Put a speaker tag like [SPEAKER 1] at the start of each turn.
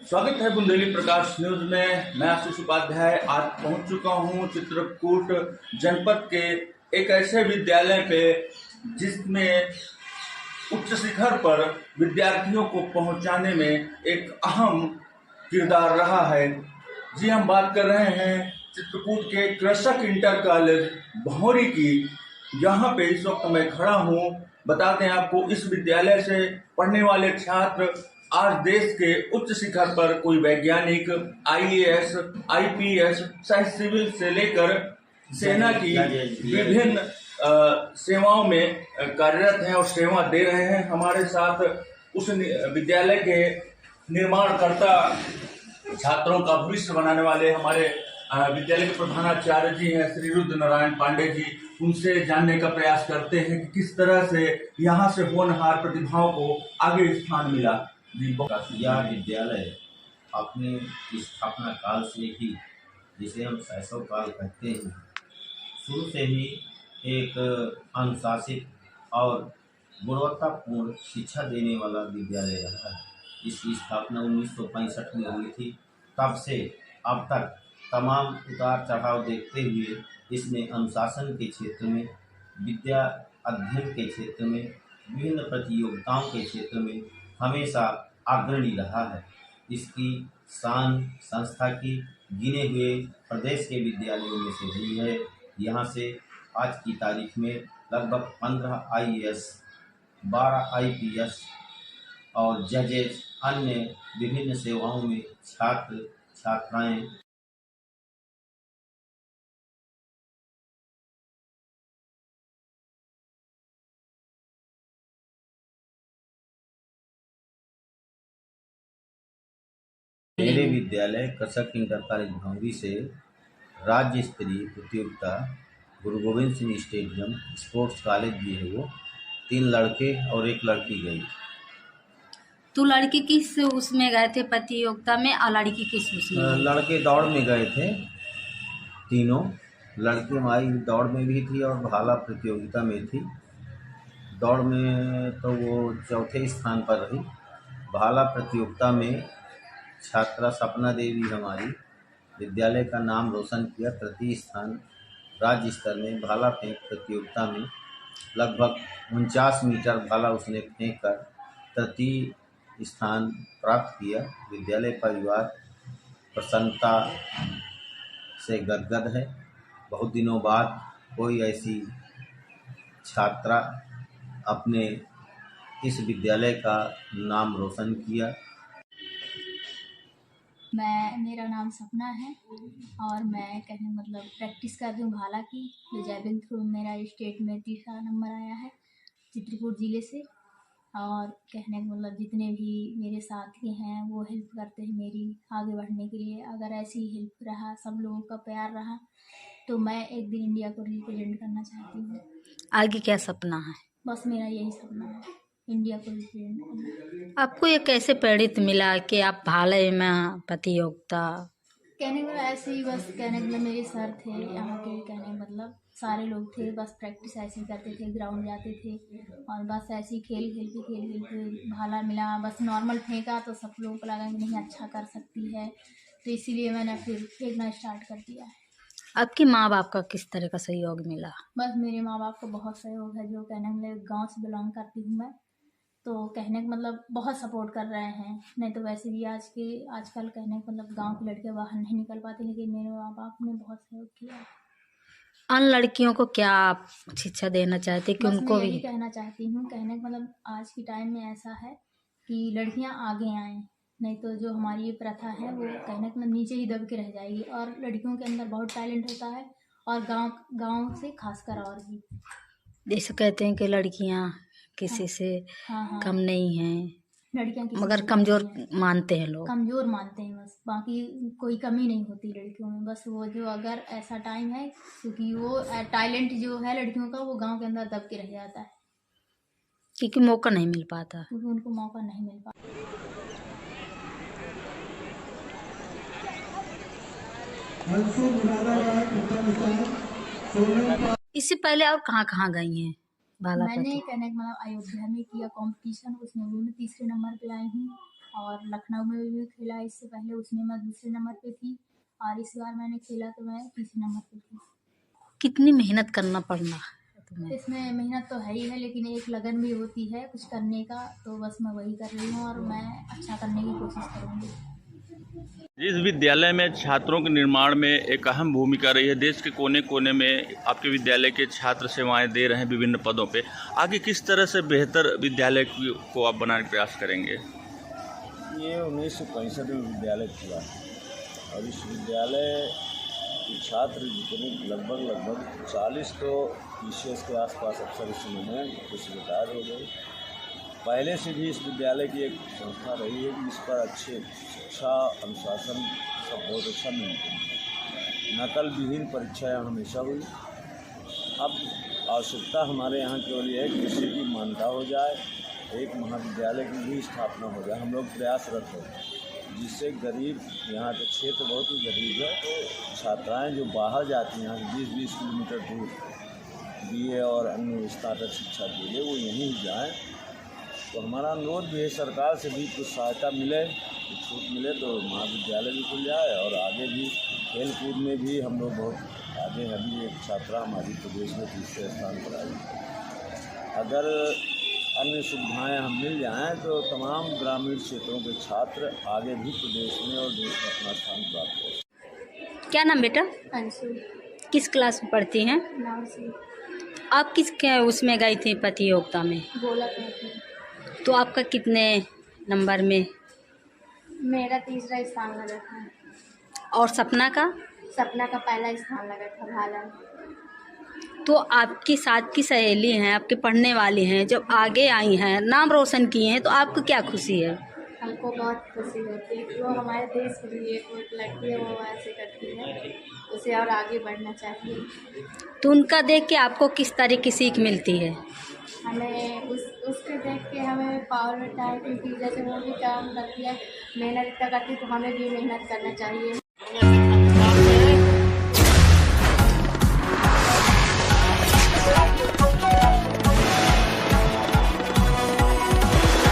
[SPEAKER 1] स्वागत है बुंदेली प्रकाश न्यूज में। मैं आशीष उपाध्याय आज पहुंच चुका हूं चित्रकूट जनपद के एक ऐसे विद्यालय पे जिसमें उच्च शिखर पर विद्यार्थियों को पहुंचाने में एक अहम किरदार रहा है। जी, हम बात कर रहे हैं चित्रकूट के कृषक इंटर कॉलेज भौरी की। यहाँ पे इस वक्त मैं खड़ा हूँ। बता दें आपको, इस विद्यालय से पढ़ने वाले छात्र आज देश के उच्च शिखर पर कोई वैज्ञानिक, आईएएस, आईपीएस, चाहे सिविल से लेकर सेना की विभिन्न सेवाओं में कार्यरत हैं और सेवा दे रहे हैं। हमारे साथ उस विद्यालय के निर्माणकर्ता, छात्रों का भविष्य बनाने वाले हमारे विद्यालय के प्रधानाचार्य जी हैं श्री रुद्रनारायण पांडे जी। उनसे जानने का प्रयास करते हैं कि किस तरह से यहाँ से होनहार प्रतिभाओं को आगे स्थान मिला।
[SPEAKER 2] यह विद्यालय अपने स्थापना काल से ही, जिसे हम शैशव काल कहते हैं, शुरू से ही एक अनुशासित और गुणवत्तापूर्ण शिक्षा देने वाला विद्यालय रहा है। इसकी स्थापना 1965 में हुई थी। तब से अब तक तमाम उतार चढ़ाव देखते हुए इसने अनुशासन के क्षेत्र में, विद्या अध्ययन के क्षेत्र में, विभिन्न प्रतियोगिताओं के क्षेत्र में हमेशा अग्रणी रहा है। इसकी शान संस्था की गिने हुए प्रदेश के विद्यालयों में से रही है। यहाँ से आज की तारीख में लगभग 15 आईएएस, 12 आईपीएस और जजेज, अन्य विभिन्न सेवाओं में छात्र छात्राएं मेरे विद्यालय कृषक इंटर कॉलेज भौरी से राज्य स्तरीय प्रतियोगिता गुरु Govind Singh stadium sports college भी है, वो 3 लड़के और 1 लड़की गई।
[SPEAKER 3] तो लड़के किस उसमें गए थे प्रतियोगिता में और लड़की किस उसमें?
[SPEAKER 2] लड़के दौड़ में गए थे तीनों। लड़की हमारी दौड़ में भी थी और भाला प्रतियोगिता में थी। दौड़ में तो वो चौथे स्थान पर रही। भाला प्रतियोगिता में छात्रा सपना देवी हमारी विद्यालय का नाम रोशन किया। तृतीय स्थान राज्य स्तर में भाला फेंक प्रतियोगिता में लगभग 49 मीटर भाला उसने फेंक कर तृतीय स्थान प्राप्त किया। विद्यालय परिवार प्रसन्नता से गदगद है। बहुत दिनों बाद कोई ऐसी छात्रा अपने इस विद्यालय का नाम रोशन किया।
[SPEAKER 4] मेरा नाम सपना है और मैं प्रैक्टिस कर रही हूँ भाला की, जो जैवलिन थ्रो मेरा स्टेट में 3रा नंबर आया है चित्रकूट ज़िले से। और कहने का जितने भी मेरे साथी हैं वो हेल्प करते हैं मेरी आगे बढ़ने के लिए। अगर ऐसी हेल्प रहा, सब लोगों का प्यार रहा, तो मैं एक दिन इंडिया को रिप्रेजेंट करना चाहती हूँ।
[SPEAKER 3] आगे क्या सपना है?
[SPEAKER 4] बस मेरा यही सपना है, इंडिया को रिप्रेजेंट करना।
[SPEAKER 3] आपको ये कैसे प्रेरित मिला कि आप भाले में प्रतियोगिता?
[SPEAKER 4] कहने का ऐसे ही, बस कहने का मेरे सर थे यहाँ के, कहने सारे लोग थे, बस प्रैक्टिस ऐसे ही करते थे, ग्राउंड जाते थे और बस ऐसे ही खेल के भाला मिला। बस नॉर्मल फेंका तो सब लोगों को लगा कि नहीं अच्छा कर सकती है, तो इसीलिए मैंने फिर फेंकना स्टार्ट कर दिया है।
[SPEAKER 3] आपके माँ बाप का किस तरह का सहयोग मिला?
[SPEAKER 4] बस मेरे माँ बाप का बहुत सहयोग है। जो कहने गाँव से बिलोंग करती हूँ मैं, तो कहने का बहुत सपोर्ट कर रहे हैं। नहीं तो वैसे भी आजकल कहने का गांव की लड़कियां बाहर नहीं निकल पाती, लेकिन मेरे माँ बाप ने बहुत सहयोग किया।
[SPEAKER 3] अन्य लड़कियों को क्या आप शिक्षा देना चाहते कि उनको
[SPEAKER 4] मैं
[SPEAKER 3] भी?
[SPEAKER 4] यही कहना चाहती हूँ, कहने का आज के टाइम में ऐसा है कि लड़कियां आगे आएँ, नहीं तो जो हमारी ये प्रथा है वो कहने का नीचे ही दब के रह जाएगी। और लड़कियों के अंदर बहुत टैलेंट होता है, और गाँव से खासकर और भी।
[SPEAKER 3] जैसे कहते हैं कि लड़कियां किसी से कम नहीं हैं,
[SPEAKER 4] लड़कियां
[SPEAKER 3] मगर कमजोर मानते हैं लोग।
[SPEAKER 4] कमज़ोर मानते हैं बस, बाकी कोई कमी नहीं होती लड़कियों में। बस वो जो अगर ऐसा टाइम है, क्योंकि वो टैलेंट जो है लड़कियों का वो गांव के अंदर दब के रह जाता है,
[SPEAKER 3] क्योंकि मौका नहीं मिल पाता,
[SPEAKER 4] क्योंकि उनको मौका नहीं मिल पाता।
[SPEAKER 3] इससे पहले और कहाँ गई हैं भाला?
[SPEAKER 4] मैंने कहने का अयोध्या में किया कंपटीशन, उसमें भी मैं 3रे नंबर पे आई हूँ। और लखनऊ में भी खेला इससे पहले, उसमें मैं दूसरे नंबर पे थी और इस बार मैंने खेला तो मैं तीसरे नंबर पे थी।
[SPEAKER 3] कितनी मेहनत करना पड़ना है तुम्हें?
[SPEAKER 4] इसमें मेहनत तो है ही है, लेकिन एक लगन भी होती है कुछ करने का, तो बस मैं वही कर रही हूँ और मैं अच्छा करने की कोशिश करूँगी।
[SPEAKER 1] इस विद्यालय में छात्रों के निर्माण में एक अहम भूमिका रही है। देश के कोने कोने में आपके विद्यालय के छात्र सेवाएं दे रहे हैं विभिन्न पदों पे। आगे किस तरह से बेहतर विद्यालय को आप बनाने का प्रयास करेंगे?
[SPEAKER 5] ये 1965 में विद्यालय खुला और इस विद्यालय के छात्र जितने लगभग 40 तो पीसीएस के आसपास अफसर इस समय में कुछ रिटायर हो गए। पहले से भी इस विद्यालय की एक संस्था रही है कि इस पर अच्छे शिक्षा अनुशासन सब बहुत अच्छा मिलते हैं। नकल विहीन परीक्षाएँ हमेशा हुई। अब आवश्यकता हमारे यहाँ केवल ये है कि किसी की मान्यता हो जाए, एक महाविद्यालय की भी स्थापना हो जाए। हम लोग प्रयासरत हैं जिससे गरीब, यहाँ के क्षेत्र बहुत ही गरीब है, तो छात्राएँ जो बाहर जाती हैं यहाँ से 20-20 किलोमीटर दूर बीए और अन्य स्नातक शिक्षा के लिए, वो यहीं जाएँ। तो हमारा अनुरोध भी है सरकार से भी कुछ सहायता मिले, कुछ छूट मिले तो महाविद्यालय भी खुल जाए और आगे भी खेल कूद में भी हम लोग बहुत आगे हैं। अभी एक छात्रा हमारी प्रदेश में तीसरे स्थान पर आई। अगर अन्य सुविधाएं हम मिल जाएं तो तमाम ग्रामीण क्षेत्रों के छात्र आगे भी प्रदेश में और देश में अपना स्थान प्राप्त करें।
[SPEAKER 3] क्या नाम बेटा?
[SPEAKER 4] अंशु।
[SPEAKER 3] किस क्लास में पढ़ती हैं?
[SPEAKER 4] 9वीं।
[SPEAKER 3] आप किस उसमें गई थी प्रतियोगिता में?
[SPEAKER 4] गोला में थी।
[SPEAKER 3] तो आपका कितने नंबर में?
[SPEAKER 4] मेरा तीसरा स्थान लगा था।
[SPEAKER 3] और सपना का?
[SPEAKER 4] सपना का पहला स्थान लगा था भाला।
[SPEAKER 3] तो आपकी साथ की सहेली हैं, आपके पढ़ने वाली हैं, जब आगे आई हैं, नाम रोशन किए हैं, तो आपको क्या खुशी है?
[SPEAKER 4] हमको बहुत खुशी होती है कि वो हमारे देश के लिए एक लड़की है, वो ऐसे करती है, उसे और आगे बढ़ना चाहिए।
[SPEAKER 3] तो उनका देख के आपको किस तरह की सीख मिलती है?
[SPEAKER 4] हमें उसके देख के हमें पावर मिलता है, क्योंकि जैसे वो भी काम करती है, मेहनत इतना करती है, तो हमें भी मेहनत करना चाहिए।